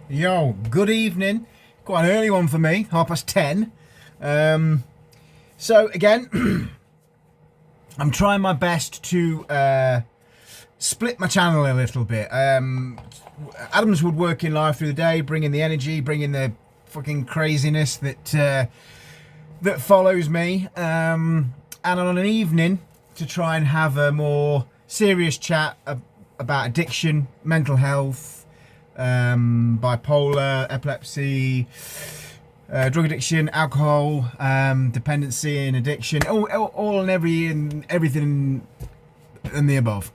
Yo, good evening. Quite an early one for me, 10:30. So again, I'm trying my best to split my channel a little bit. Adams would work in live through the day, bringing the energy, bringing the fucking craziness that follows me, and on an evening to try and have a more serious chat about addiction, mental health, bipolar, epilepsy, drug addiction, alcohol, dependency and addiction, all and everything and the above.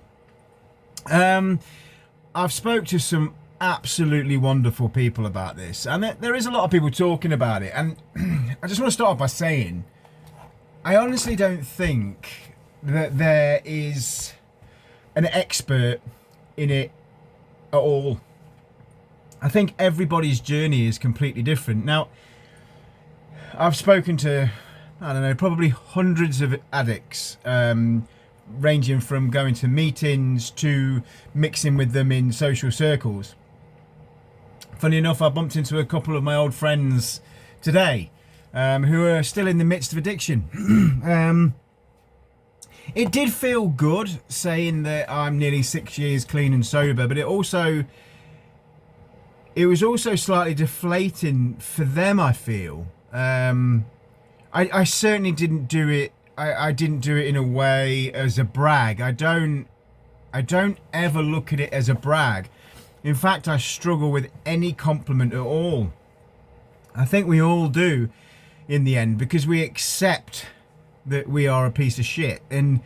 I've spoke to some absolutely wonderful people about this, and there is a lot of people talking about it, and I just want to start off by saying I honestly don't think that there is an expert in it at all. I think everybody's journey is completely different. Now, I've spoken to, I don't know, probably hundreds of addicts, ranging from going to meetings to mixing with them in social circles. Funny enough, I bumped into a couple of my old friends today, who are still in the midst of addiction. It did feel good saying that I'm nearly 6 years clean and sober, but it was also slightly deflating for them, I feel. I certainly didn't do it. I didn't do it in a way as a brag. I don't ever look at it as a brag. In fact, I struggle with any compliment at all. I think we all do in the end, because we accept that we are a piece of shit, and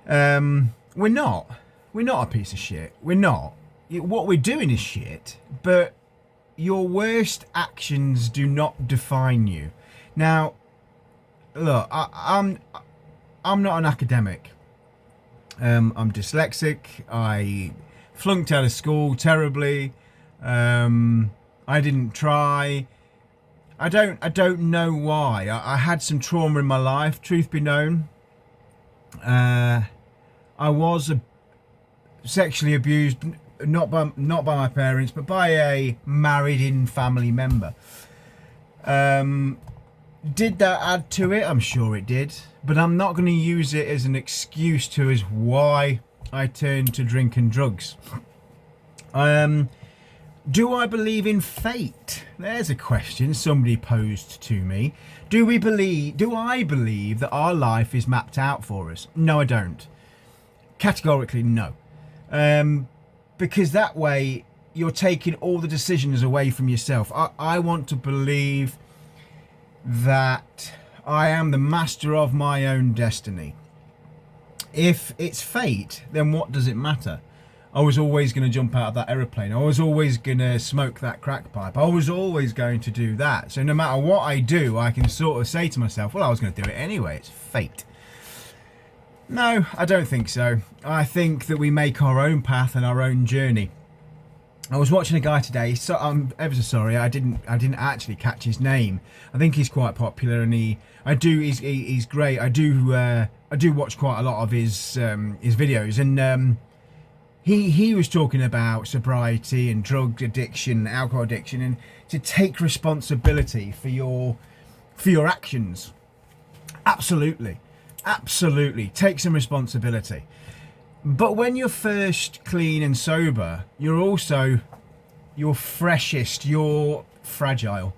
we're not a piece of shit. We're not. What we're doing is shit, but your worst actions do not define you. Now, look, I'm not an academic. I'm dyslexic. I flunked out of school terribly. I didn't try. I don't know why. I had some trauma in my life, truth be known. I was sexually abused, not by my parents, but by a married-in family member. Did that add to it? I'm sure it did, but I'm not going to use it as an excuse to as why I turned to drink and drugs. Do I believe in fate? There's a question somebody posed to me. Do I believe that our life is mapped out for us? No, I don't. Categorically, no. Because that way you're taking all the decisions away from yourself. I want to believe that I am the master of my own destiny. If it's fate, then what does it matter? I was always going to jump out of that aeroplane. I was always going to smoke that crack pipe. I was always going to do that. So no matter what I do, I can sort of say to myself, well, I was going to do it anyway. It's fate. No, I don't think so. I think that we make our own path and our own journey. I was watching a guy today, so I'm ever so sorry, I didn't actually catch his name. I think he's quite popular, and he's great. I do watch quite a lot of his videos, and he was talking about sobriety and drug addiction, alcohol addiction, and to take responsibility for your actions. Absolutely, take some responsibility. But when you're first clean and sober, you're freshest, you're fragile.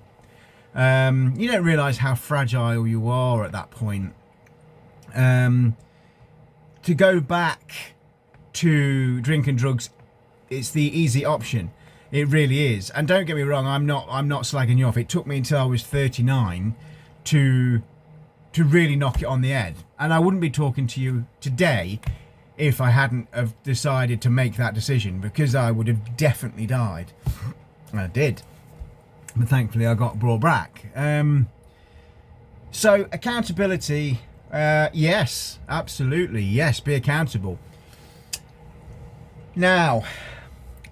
You don't realise how fragile you are at that point. To go back to drink and drugs, it's the easy option. It really is. And don't get me wrong, I'm not slagging you off. It took me until I was 39 to really knock it on the head. And I wouldn't be talking to you today if I hadn't have decided to make that decision, because I would have definitely died. And I did. But thankfully I got brought back. So accountability, yes, absolutely, yes, be accountable. Now,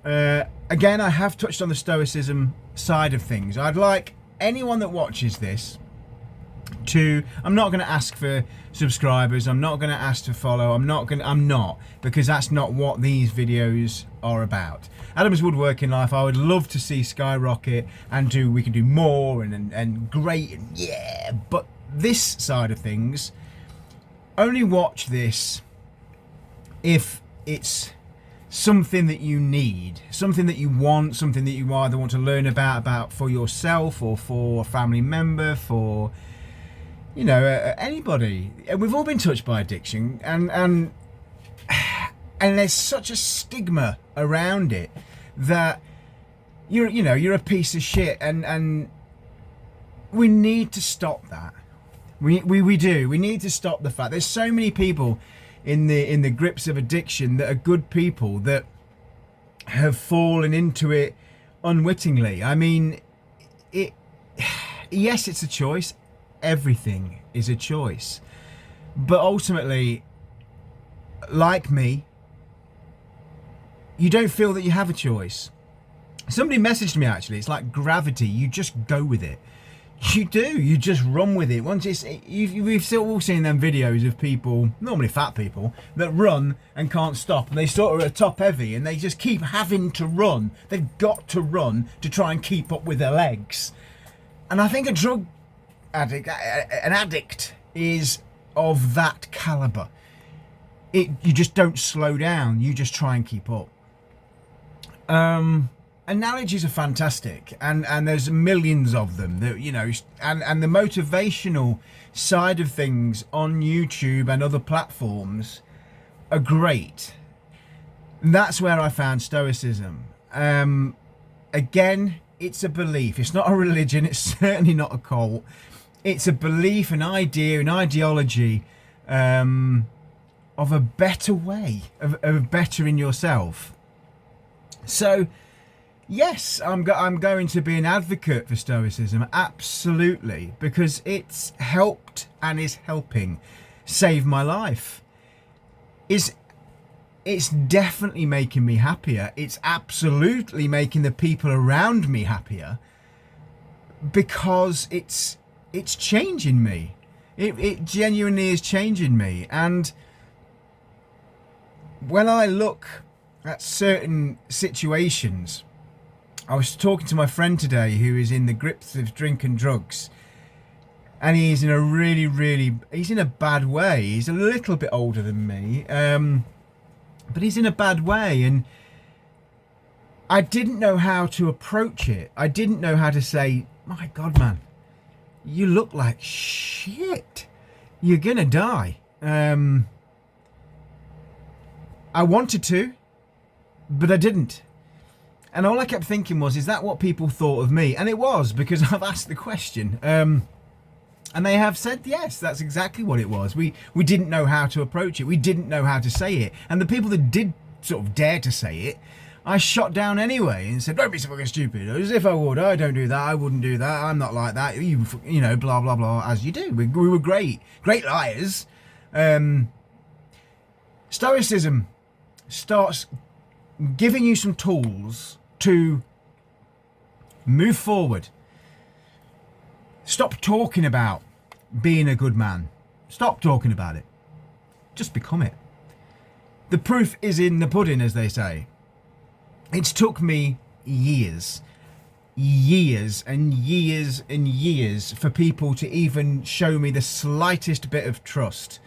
again, I have touched on the stoicism side of things. I'd like anyone that watches this 2. I'm not going to ask for subscribers. I'm not going to ask to follow. I'm not, because that's not what these videos are about. Adam's Woodworking Life, I would love to see skyrocket and we can do more and great, and yeah, but this side of things, only watch this if it's something that you need, something that you want, something that you either want to learn about for yourself or for a family member, for, you know, anybody. We've all been touched by addiction, and there's such a stigma around it that you're a piece of shit, and we need to stop that. We do. We need to stop the fact there's so many people in the grips of addiction that are good people that have fallen into it unwittingly. I mean, yes, it's a choice. Everything is a choice. But ultimately, like me, you don't feel that you have a choice. Somebody messaged me, actually. It's like gravity. You just go with it. You do. You just run with it. We've all seen them videos of people, normally fat people, that run and can't stop. And they sort of are top heavy and they just keep having to run. They've got to run to try and keep up with their legs. And I think a drug addict, an addict, is of that caliber. You just don't slow down. You just try and keep up. Analogies are fantastic, and there's millions of them that, you know, and the motivational side of things on YouTube and other platforms are great. And that's where I found Stoicism. Again, it's a belief. It's not a religion. It's certainly not a cult. It's a belief, an idea, an ideology of a better way, of bettering yourself. So, yes, I'm going to be an advocate for Stoicism, absolutely, because it's helped and is helping save my life. It's definitely making me happier. It's absolutely making the people around me happier, because it's changing me. It genuinely is changing me. And when I look at certain situations, I was talking to my friend today who is in the grips of drink and drugs, and he's in a he's in a bad way. He's a little bit older than me, but he's in a bad way, and I didn't know how to approach it. I didn't know how to say, my God, man, you look like shit. You're gonna die. I wanted to, but I didn't. And all I kept thinking was, is that what people thought of me? And it was, because I've asked the question. And they have said, yes, that's exactly what it was. We didn't know how to approach it. We didn't know how to say it. And the people that did sort of dare to say it, I shot down anyway and said, don't be so fucking stupid. As if I would. I don't do that. I wouldn't do that. I'm not like that. You know, blah, blah, blah, as you do. We were great liars. Stoicism starts giving you some tools to move forward. Stop talking about being a good man. Stop talking about it. Just become it. The proof is in the pudding, as they say. It's took me years and years for people to even show me the slightest bit of trust.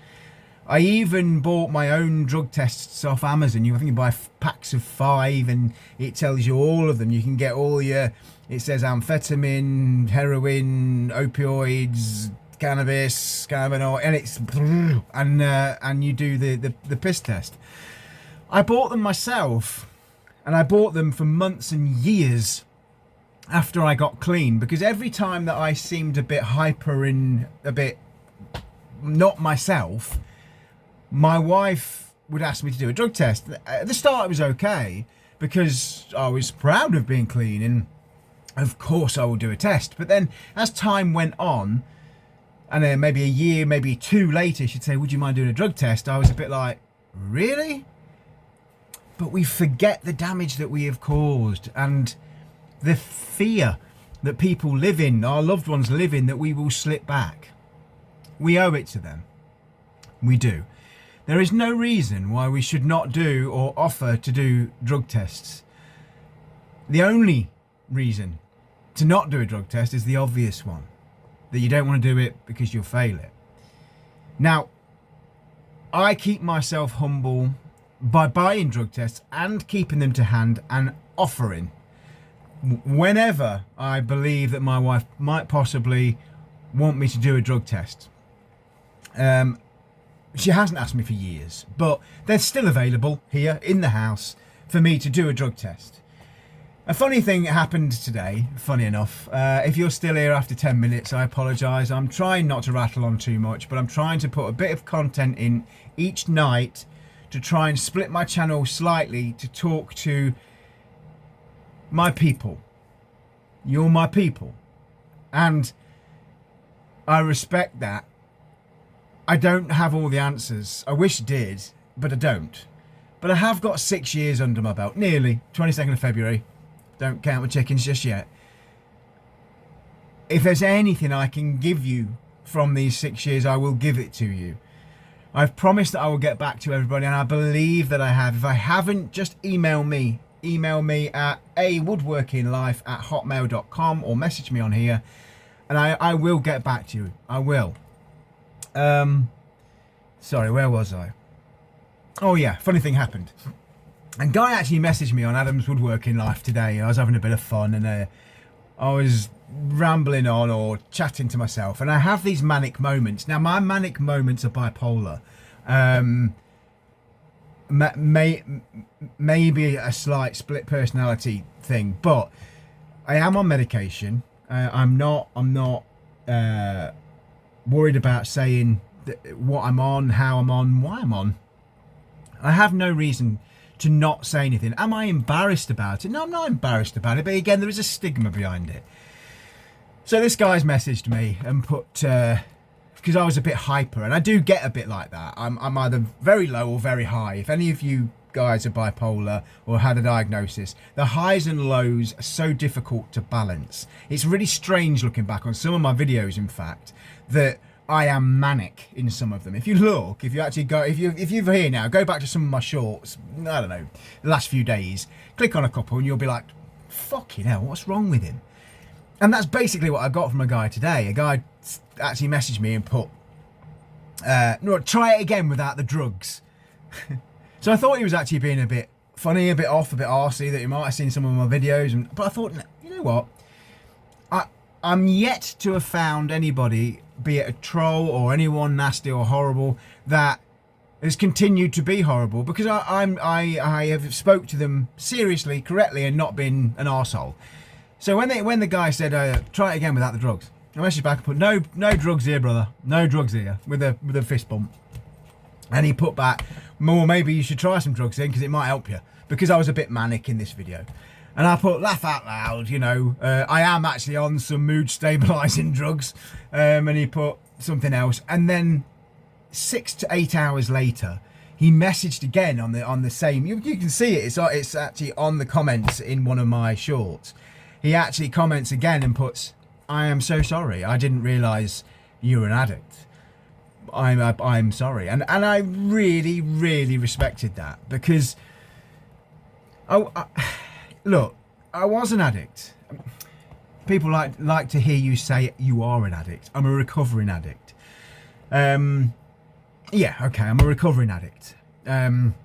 I even bought my own drug tests off Amazon. I think you buy packs of 5 and it tells you all of them. You can get all your, it says amphetamine, heroin, opioids, cannabis, cannabinol, and it's, and you do the piss test. I bought them myself, and I bought them for months and years after I got clean, because every time that I seemed a bit hyper and a bit not myself, my wife would ask me to do a drug test. At the start it was okay, because I was proud of being clean, and of course I would do a test. But then as time went on, and then maybe a year, maybe 2 later, she'd say, would you mind doing a drug test? I was a bit like, really? But we forget the damage that we have caused, and the fear that people live in, our loved ones live in, that we will slip back. We owe it to them. We do. There is no reason why we should not do or offer to do drug tests. The only reason to not do a drug test is the obvious one, that you don't want to do it because you'll fail it. Now, I keep myself humble by buying drug tests and keeping them to hand and offering whenever I believe that my wife might possibly want me to do a drug test. She hasn't asked me for years, but they're still available here in the house for me to do a drug test. A funny thing happened today, funny enough. If you're still here after 10 minutes, I apologise. I'm trying not to rattle on too much, but I'm trying to put a bit of content in each night to try and split my channel slightly to talk to my people. You're my people. And I respect that. I don't have all the answers. I wish I did, but I don't. But I have got 6 years under my belt, nearly. 22nd of February. Don't count my chickens just yet. If there's anything I can give you from these 6 years, I will give it to you. I've promised that I will get back to everybody, and I believe that I have. If I haven't, just email me. Email me at awoodworkinglife@hotmail.com or message me on here, and I will get back to you. I will. Sorry, where was I? Oh yeah, funny thing happened. A guy actually messaged me on Adam's Woodworking Life today. I was having a bit of fun, and I was rambling on or chatting to myself, and I have these manic moments. Now, my manic moments are bipolar. Maybe a slight split personality thing, but I am on medication. I'm not worried about saying what I'm on, how I'm on, why I'm on. I have no reason to not say anything. Am I embarrassed about it? No, I'm not embarrassed about it, but again, there is a stigma behind it. So this guy's messaged me and put, because I was a bit hyper, and I do get a bit like that. I'm either very low or very high. If any of you guys are bipolar or had a diagnosis, the highs and lows are so difficult to balance. It's really strange looking back on some of my videos, in fact, that I am manic in some of them. If you look, if you actually go, if you're here now, go back to some of my shorts, I don't know, the last few days, click on a couple and you'll be like, fucking hell, what's wrong with him? And that's basically what I got from a guy today. A guy actually messaged me and put, no, try it again without the drugs. So I thought he was actually being a bit funny, a bit off, a bit arsey, that he might have seen some of my videos. But I thought, you know what? I'm yet to have found anybody, be it a troll or anyone nasty or horrible, that has continued to be horrible, because I have spoke to them seriously, correctly, and not been an arsehole. So when the guy said, try it again without the drugs, I messaged back and put, no drugs here, brother. No drugs here, with a fist bump. And he put back, well, maybe you should try some drugs then, because it might help you. Because I was a bit manic in this video. And I put, laugh out loud, you know, I am actually on some mood stabilising drugs. And he put something else. And then 6 to 8 hours later, he messaged again on the same, you can see it, it's actually on the comments in one of my shorts. He actually comments again and puts, I am so sorry, I didn't realise you were an addict. I'm sorry. And I really, really respected that, because look, I was an addict. People like to hear you say you are an addict. I'm a recovering addict. Yeah, okay, I'm a recovering addict. And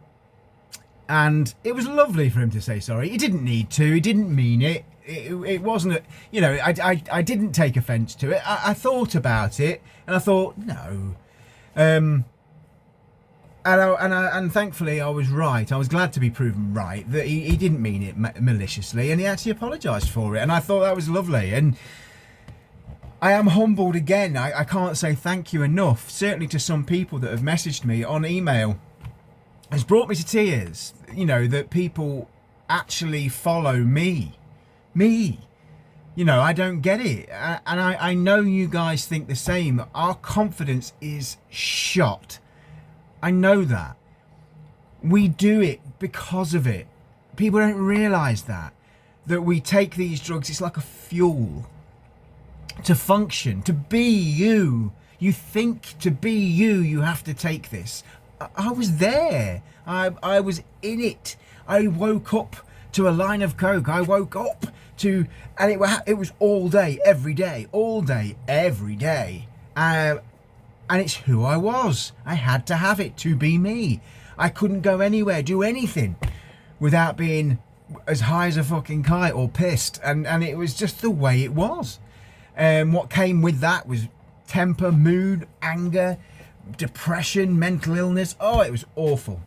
it was lovely for him to say sorry. He didn't need to. He didn't mean it. It wasn't, you know, I didn't take offence to it. I thought about it, and I thought, no. And thankfully I was right. I was glad to be proven right, that he didn't mean it maliciously, and he actually apologised for it, and I thought that was lovely. And I am humbled again. I can't say thank you enough, certainly to some people that have messaged me on email. It's brought me to tears, you know, that people actually follow me. You know, I don't get it. And I know you guys think the same. Our confidence is shot. I know that. We do it because of it. People don't realise that we take these drugs, it's like a fuel to function, to be you. You think to be you, you have to take this. I was there. I was in it. I woke up to a line of coke. I woke up to, and it was all day, every day, all day, every day. And it's who I was. I had to have it to be me. I couldn't go anywhere, do anything without being as high as a fucking kite or pissed. And it was just the way it was. What came with that was temper, mood, anger, depression, mental illness. Oh, it was awful.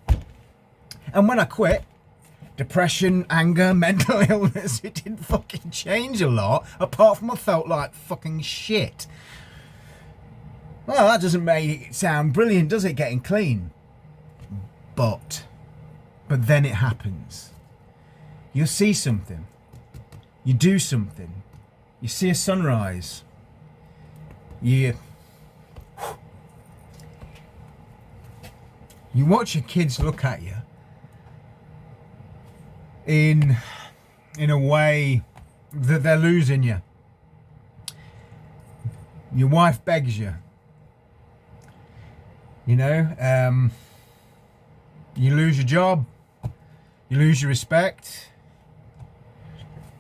And when I quit, depression, anger, mental illness, it didn't fucking change a lot, apart from I felt like fucking shit. Well, that doesn't make it sound brilliant, does it, getting clean? But then it happens. You'll see something. You do something. You see a sunrise. You watch your kids look at you in a way that they're losing you. Your wife begs you. You know, you lose your job. You lose your respect.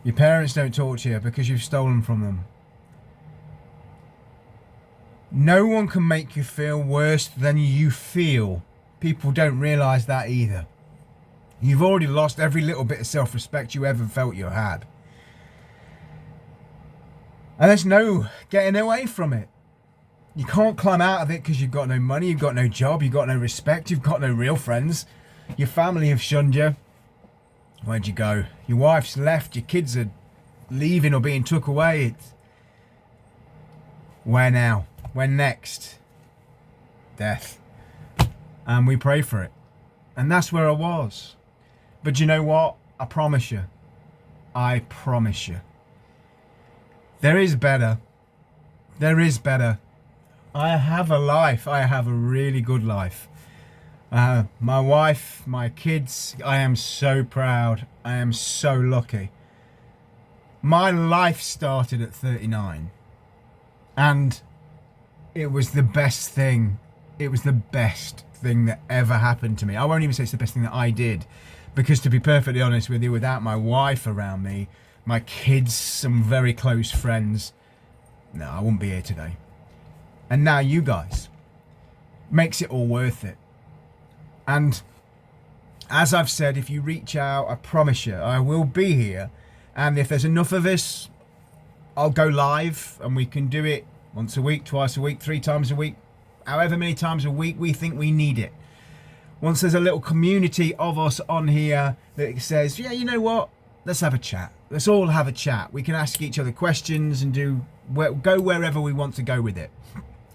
Your parents don't talk to you because you've stolen from them. No one can make you feel worse than you feel. People don't realise that either. You've already lost every little bit of self-respect you ever felt you had. And there's no getting away from it. You can't climb out of it because you've got no money, you've got no job, you've got no respect, you've got no real friends. Your family have shunned you. Where'd you go? Your wife's left, your kids are leaving or being took away. Where now? When next? Death. And we pray for it. And that's where I was. But you know what? I promise you. I promise you. There is better. There is better. I have a life. I have a really good life. My wife, my kids, I am so proud. I am so lucky. My life started at 39. And it was the best thing. It was the best thing that ever happened to me. I won't even say it's the best thing that I did. Because to be perfectly honest with you, without my wife around me, my kids, some very close friends, no, I wouldn't be here today. And now you guys. Makes it all worth it. And as I've said, if you reach out, I promise you, I will be here. And if there's enough of us, I'll go live and we can do it once a week, twice a week, 3 times a week, however many times a week we think we need it. Once there's a little community of us on here that says, yeah, you know what? Let's have a chat. Let's all have a chat. We can ask each other questions and go wherever we want to go with it.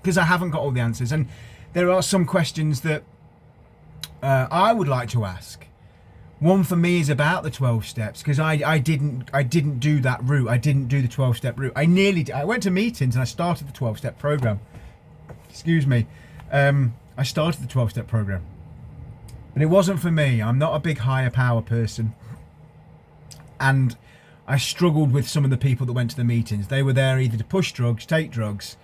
Because I haven't got all the answers. And there are some questions that I would like to ask. One for me is about the 12 steps, because I didn't do that route. I didn't do the 12-step route. I went to meetings and I started the 12-step program. Excuse me. I started the 12-step program. But it wasn't for me. I'm not a big higher power person. And I struggled with some of the people that went to the meetings. They were there either to push drugs, take drugs,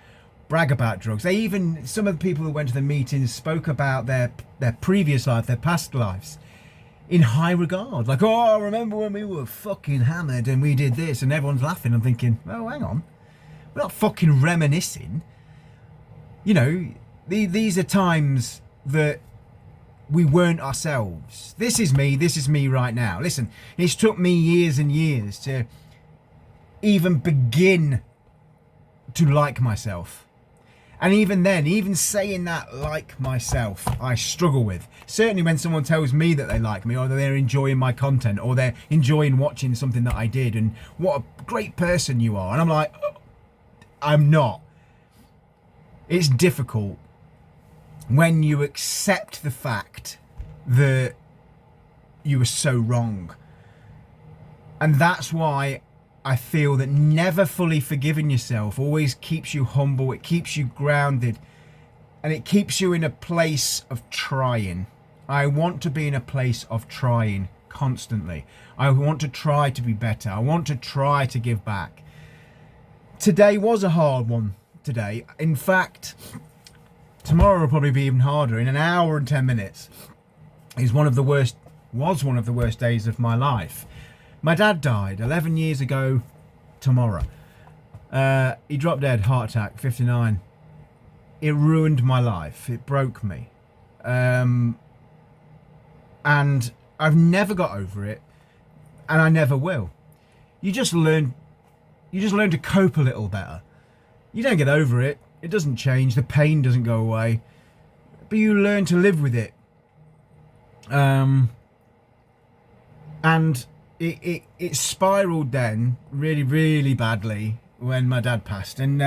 brag about drugs. Some of the people that went to the meetings spoke about their previous life, their past lives, in high regard. Like, oh, I remember when we were fucking hammered and we did this, and everyone's laughing. I'm thinking, oh, hang on. We're not fucking reminiscing. You know, these are times that we weren't ourselves. This is me right now. Listen, it's took me years and years to even begin to like myself. And even then, even saying that like myself, I struggle with. Certainly when someone tells me that they like me, or that they're enjoying my content, or they're enjoying watching something that I did, and what a great person you are. And I'm like, oh, I'm not. It's difficult when you accept the fact that you were so wrong. And that's why I feel that never fully forgiving yourself always keeps you humble, it keeps you grounded, and it keeps you in a place of trying. I want to be in a place of trying constantly. I want to try to be better. I want to try to give back. Today was a hard one today. In fact, tomorrow will probably be even harder. In an hour and 10 minutes was one of the worst days of my life. My dad died 11 years ago tomorrow. He dropped dead, heart attack, 59. It ruined my life. It broke me. And I've never got over it, and I never will. You just learn to cope a little better. You don't get over it. It doesn't change. The pain doesn't go away. But you learn to live with it. And it spiraled then really, really badly when my dad passed. And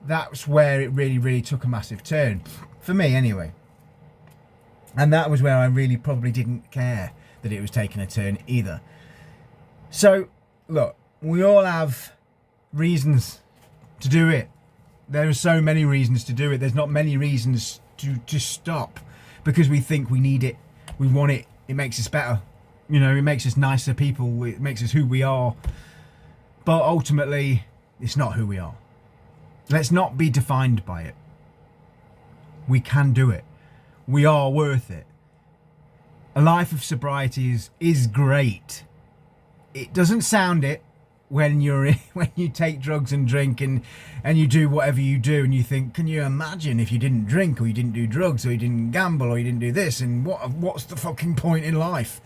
that's where it really, really took a massive turn. For me, anyway. And that was where I really probably didn't care that it was taking a turn either. So, look, we all have reasons to do it. There are so many reasons to do it. There's not many reasons to stop because we think we need it. We want it. It makes us better. You know, it makes us nicer people. It makes us who we are. But ultimately, it's not who we are. Let's not be defined by it. We can do it. We are worth it. A life of sobriety is great. It doesn't sound it when you take drugs and drink and you do whatever you do, and you think, can you imagine if you didn't drink or you didn't do drugs or you didn't gamble or you didn't do this, and what's the fucking point in life?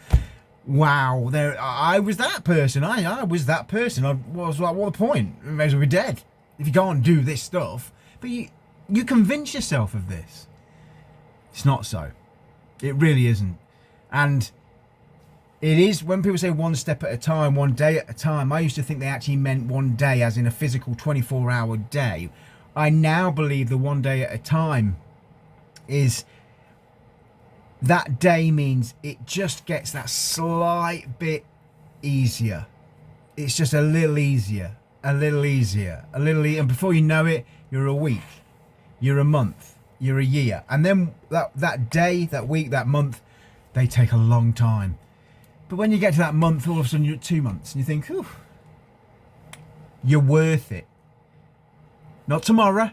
Wow, I was that person. I was that person. I was like, what the point? I may as well be dead if you can't do this stuff. But you convince yourself of this. It's not so. It really isn't. And it is, when people say one step at a time, one day at a time, I used to think they actually meant one day as in a physical 24-hour day. I now believe the one day at a time is that day means it just gets that slight bit easier. It's just a little easier, and before you know it, you're a week, you're a month, you're a year, and then that day, that week, that month, they take a long time. But when you get to that month, all of a sudden you're at 2 months, and you think, "Ooh, you're worth it." Not tomorrow,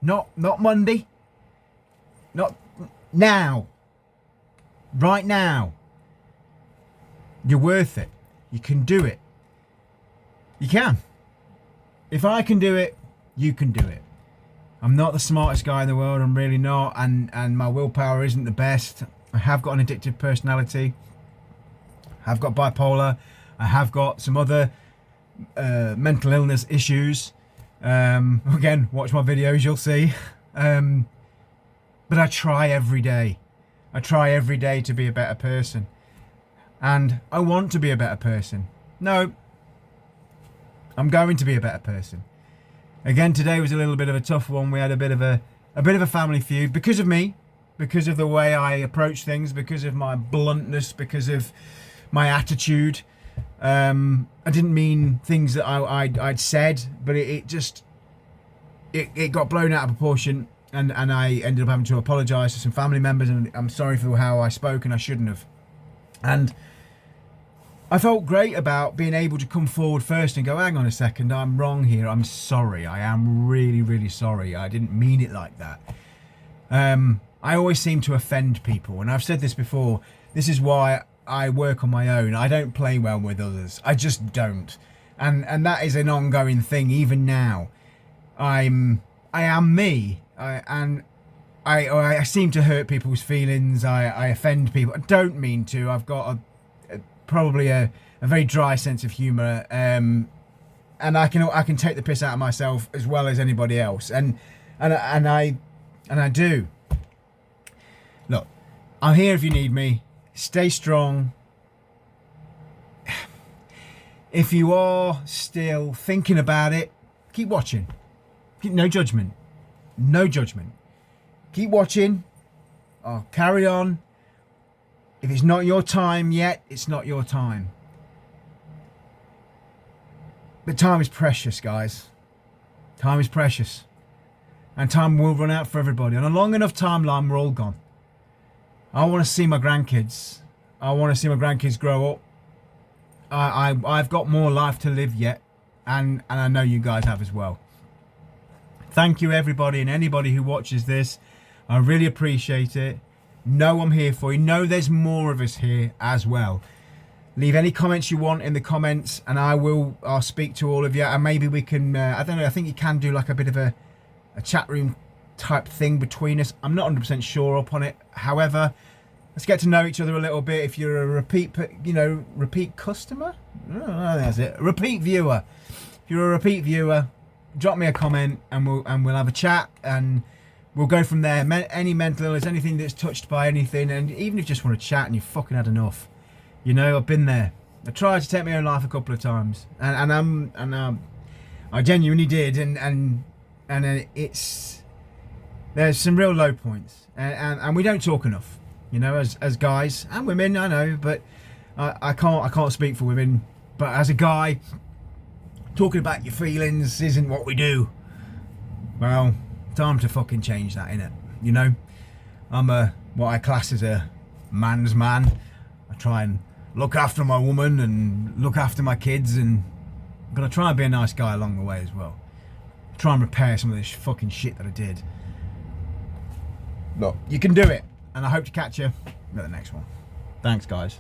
not Monday, not now, right now. You're worth it. You can do it. You can. If I can do it, you can do it. I'm not the smartest guy in the world. I'm really not, and my willpower isn't the best. I have got an addictive personality. I've got bipolar. I have got some other mental illness issues. Again, watch my videos, you'll see. But I try every day. I try every day to be a better person. And I want to be a better person. No, I'm going to be a better person. Again, today was a little bit of a tough one. We had a bit of a family feud because of me, because of the way I approach things, because of my bluntness, because of my attitude. I didn't mean things that I'd said, but it got blown out of proportion, and I ended up having to apologise to some family members, and I'm sorry for how I spoke, and I shouldn't have. And I felt great about being able to come forward first and go, hang on a second, I'm wrong here. I'm sorry. I am really, really sorry. I didn't mean it like that. I always seem to offend people, and I've said this before. This is why I work on my own. I don't play well with others. I just don't. And that is an ongoing thing even now. I am me. I seem to hurt people's feelings. I offend people. I don't mean to. I've got probably a very dry sense of humour. And I can take the piss out of myself as well as anybody else. And I do. Look, I'm here if you need me. Stay strong. If you are still thinking about it, keep watching. No judgment. No judgment. Keep watching. I'll carry on. If it's not your time yet, it's not your time. But time is precious, guys. Time is precious. And time will run out for everybody. On a long enough timeline, we're all gone. I want to see my grandkids. I want to see my grandkids grow up. I've got more life to live yet, and I know you guys have as well. Thank you, everybody, and anybody who watches this. I really appreciate it. Know I'm here for you. Know there's more of us here as well. Leave any comments you want in the comments, and I'll speak to all of you, and maybe we can, I don't know, I think you can do like a bit of a chat room type thing between us. I'm not 100% sure up on it. However, let's get to know each other a little bit. If you're a repeat customer, oh, that's it, repeat viewer. If you're a repeat viewer, drop me a comment, and we'll have a chat, and we'll go from there. Any mental illness, anything that's touched by anything, and even if you just want to chat and you've fucking had enough, you know, I've been there. I tried to take my own life a couple of times, and I genuinely did, and it's, there's some real low points, and we don't talk enough, you know, as guys and women. I know, but I can't speak for women, but as a guy, talking about your feelings isn't what we do. Well, time to fucking change that, innit? You know, I'm what I class as a man's man. I try and look after my woman and look after my kids, and I'm gonna try and be a nice guy along the way as well. Try and repair some of this fucking shit that I did. Look, you can do it, and I hope to catch you at the next one. Thanks, guys.